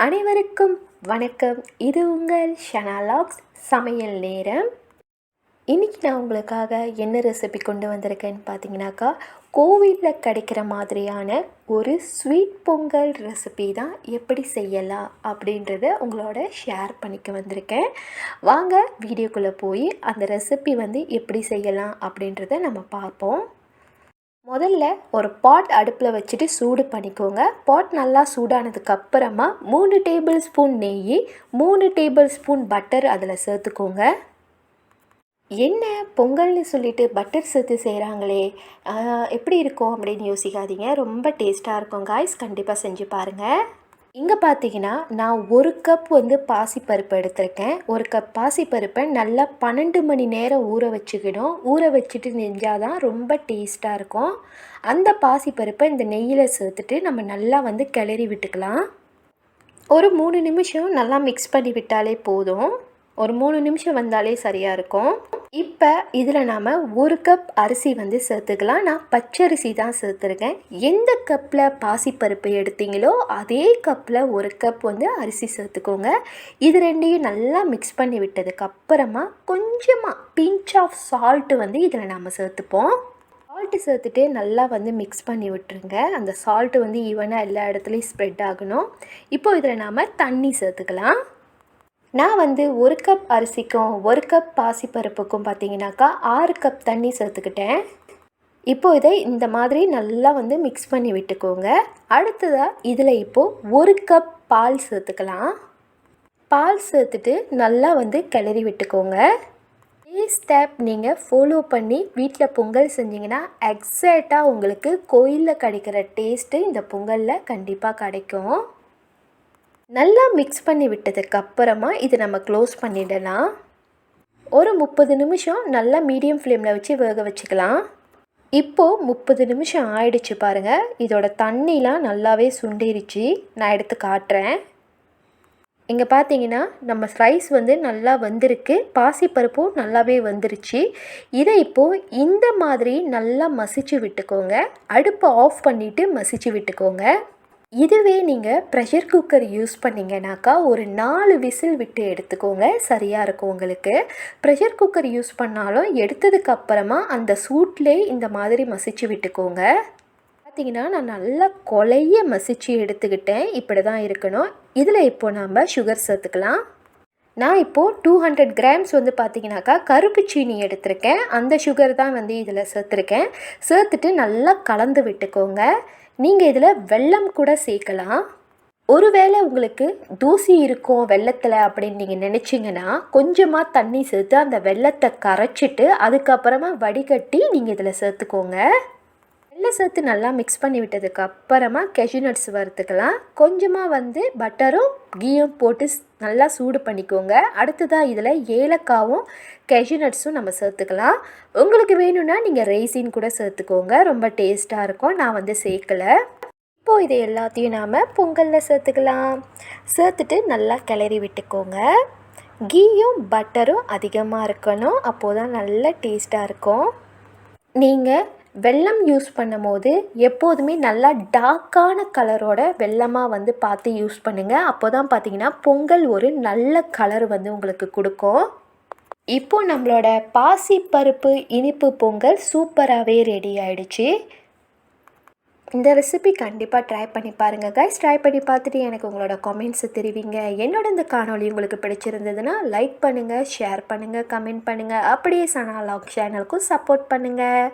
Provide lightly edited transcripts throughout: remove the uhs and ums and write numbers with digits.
அனைவருக்கும் வணக்கம். இது உங்கள் ஷனா சமையல் நேரம். இன்றைக்கி நான் உங்களுக்காக என்ன ரெசிபி கொண்டு வந்திருக்கேன்னு பார்த்தீங்கன்னாக்கா, கோவிலில் கிடைக்கிற மாதிரியான ஒரு ஸ்வீட் பொங்கல் ரெசிபி தான் எப்படி செய்யலாம் அப்படின்றத உங்களோட ஷேர் பண்ணிக்க வந்திருக்கேன். வாங்க வீடியோக்குள்ளே போய் அந்த ரெசிபி எப்படி செய்யலாம் அப்படின்றத நம்ம பார்ப்போம். முதல்ல ஒரு பாட் அடுப்பில் வச்சுட்டு சூடு பண்ணிக்கோங்க. பாட் நல்லா சூடானதுக்கு அப்புறமா 3 டேபிள் ஸ்பூன் நெய், 3 டேபிள் ஸ்பூன் பட்டர் அதில் சேர்த்துக்கோங்க. என்ன பொங்கல்னு சொல்லிட்டு பட்டர் சேர்த்து செய்கிறாங்களே, எப்படி இருக்கும் அப்படின்னு யோசிக்காதீங்க. ரொம்ப டேஸ்ட்டாக இருக்கும் காய்ஸ், கண்டிப்பாக செஞ்சு பாருங்கள். இங்கே பார்த்தீங்கன்னா நான் 1 கப் பாசிப்பருப்பு எடுத்திருக்கேன். 1 கப் பாசிப்பருப்பை நல்லா 12 மணி நேரம் ஊற வச்சுக்கணும். ஊற வச்சுட்டு செஞ்சால் தான் ரொம்ப டேஸ்ட்டாக இருக்கும். அந்த பாசிப்பருப்பை இந்த நெய்யில் சேர்த்துட்டு நம்ம நல்லா கிளறி விட்டுக்கலாம். ஒரு 3 நிமிஷம் நல்லா மிக்ஸ் பண்ணி விட்டாலே போதும். ஒரு 3 நிமிஷம் வந்தாலே சரியாக இருக்கும். இப்போ இதில் நாம் 1 கப் அரிசி சேர்த்துக்கலாம். நான் பச்சரிசி தான் சேர்த்துருக்கேன். எந்த கப்பில் பாசிப்பருப்பு எடுத்தீங்களோ அதே கப்பில் 1 கப் அரிசி சேர்த்துக்கோங்க. இது ரெண்டையும் நல்லா மிக்ஸ் பண்ணி விட்டதுக்கப்புறமா கொஞ்சமாக பிஞ்ச் ஆஃப் சால்ட்டு இதில் நாம் சேர்த்துப்போம். சால்ட்டு சேர்த்துட்டு நல்லா மிக்ஸ் பண்ணி விட்டுருங்க. அந்த சால்ட்டு ஈவனாக எல்லா இடத்துலையும் ஸ்ப்ரெட் ஆகணும். இப்போது இதில் நாம் தண்ணி சேர்த்துக்கலாம். நான் 1 கப் அரிசிக்கும் 1 கப் பாசிப்பருப்புக்கும் பார்த்தீங்கன்னாக்கா 6 கப் தண்ணி சேர்த்துக்கிட்டேன். இப்போது இதை இந்த மாதிரி நல்லா மிக்ஸ் பண்ணி விட்டுக்கோங்க. அடுத்ததாக இதில் இப்போது 1 கப் பால் சேர்த்துக்கலாம். பால் சேர்த்துட்டு நல்லா கிளறி விட்டுக்கோங்க. இதே ஸ்டெப் நீங்கள் ஃபாலோ பண்ணி வீட்டில் பொங்கல் செஞ்சிங்கன்னா எக்ஸாக்டாக உங்களுக்கு கோயிலில் கிடைக்கிற டேஸ்ட்டு இந்த பொங்கலில் கண்டிப்பாக கிடைக்கும். நல்லா மிக்ஸ் பண்ணி விட்டதுக்கப்புறமா இது நம்ம க்ளோஸ் பண்ணிடலாம். ஒரு 30 நிமிஷம் நல்லா மீடியம் ஃப்ளேமில் வச்சு வேக வச்சுக்கலாம். இப்போது 30 நிமிஷம் ஆயிடுச்சு பாருங்கள். இதோட தண்ணிலாம் நல்லாவே சுண்டிருச்சு. நான் எடுத்து காட்டுறேன். இங்கே பார்த்தீங்கன்னா நம்ம ரைஸ் நல்லா வந்திருக்கு. பாசிப்பருப்பும் நல்லாவே வந்துருச்சு. இதை இப்போது இந்த மாதிரி நல்லா மசிச்சு விட்டுக்கோங்க. அடுப்பை ஆஃப் பண்ணிவிட்டு மசிச்சு விட்டுக்கோங்க. இதுவே நீங்கள் ப்ரெஷர் குக்கர் யூஸ் பண்ணிங்கனாக்கா ஒரு 4 விசில் விட்டு எடுத்துக்கோங்க, சரியாக இருக்கும் உங்களுக்கு. ப்ரெஷர் குக்கர் யூஸ் பண்ணாலும் எடுத்ததுக்கப்புறமா அந்த சூட்லேயே இந்த மாதிரி மசிச்சு விட்டுக்கோங்க. பார்த்திங்கன்னா நான் நல்லா கொலைய மசிச்சு எடுத்துக்கிட்டேன். இப்படி தான் இருக்கணும். இதில் இப்போ நாம் சுகர் சேர்த்துக்கலாம். நான் இப்போது 200 கிராம்ஸ் பார்த்திங்கனாக்கா கருப்பு சீனி எடுத்திருக்கேன். அந்த சுகர் தான் இதில் சேர்த்துருக்கேன். சேர்த்துட்டு நல்லா கலந்து விட்டுக்கோங்க. நீங்கள் இதில் வெல்லம் கூட சேர்க்கலாம். ஒருவேளை உங்களுக்கு தூசி இருக்கும் வெல்லத்தில் அப்படின்னு நீங்கள் நினச்சிங்கன்னா கொஞ்சமாக தண்ணி சேர்த்து அந்த வெல்லத்தை கரைச்சிட்டு அதுக்கப்புறமா வடிகட்டி நீங்கள் இதில் சேர்த்துக்கோங்க. வெல்லம் சேர்த்து நல்லா மிக்ஸ் பண்ணி விட்டதுக்கு அப்புறமா கேஷ்யூ நட்ஸ் வறுத்துக்கலாம். கொஞ்சமாக பட்டரும் கீயும் போட்டு நல்லா சூடு பண்ணிக்கோங்க. அடுத்ததாக இதில் ஏலக்காவும் கேஷ்யூ நட்ஸும் நம்ம சேர்த்துக்கலாம். உங்களுக்கு வேணும்னா நீங்கள் ரைசின் கூட சேர்த்துக்கோங்க, ரொம்ப டேஸ்ட்டாக இருக்கும். நான் சேர்க்கலை. இப்போது இதை எல்லாத்தையும் நாம் பொங்கலில் சேர்த்துக்கலாம். சேர்த்துட்டு நல்லா கிளறி விட்டுக்கோங்க. கீயும் பட்டரும் அதிகமாக இருக்கணும், அப்போது தான் நல்ல டேஸ்ட்டாக இருக்கும். நீங்கள் வெல்லம் யூஸ் பண்ணும் போது எப்போதுமே நல்லா டார்க்கான கலரோட வெல்லமாக பார்த்து யூஸ் பண்ணுங்கள். அப்போ தான் பார்த்தீங்கன்னா பொங்கல் ஒரு நல்ல கலர் உங்களுக்கு கொடுக்கும். இப்போது நம்மளோட பாசிப்பருப்பு இனிப்பு பொங்கல் சூப்பராகவே ரெடி ஆகிடுச்சு. இந்த ரெசிபி கண்டிப்பாக ட்ரை பண்ணி பாருங்கள் கைஸ். ட்ரை பண்ணி பார்த்துட்டு எனக்கு உங்களோட கமெண்ட்ஸை தெரிவிங்க. என்னோட இந்த காணொலி உங்களுக்கு பிடிச்சிருந்ததுன்னா லைக் பண்ணுங்கள், ஷேர் பண்ணுங்கள், கமெண்ட் பண்ணுங்கள். அப்படியே சனா சேனலுக்கும் சப்போர்ட் பண்ணுங்கள்.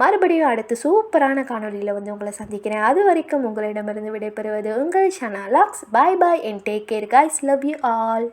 மறுபடியும் அடுத்து சூப்பரான காணொலியில் உங்களை சந்திக்கிறேன். அது வரைக்கும் உங்களிடமிருந்து விடைபெறுவது உங்கள் Shana. Bye bye and take care guys. Love you all.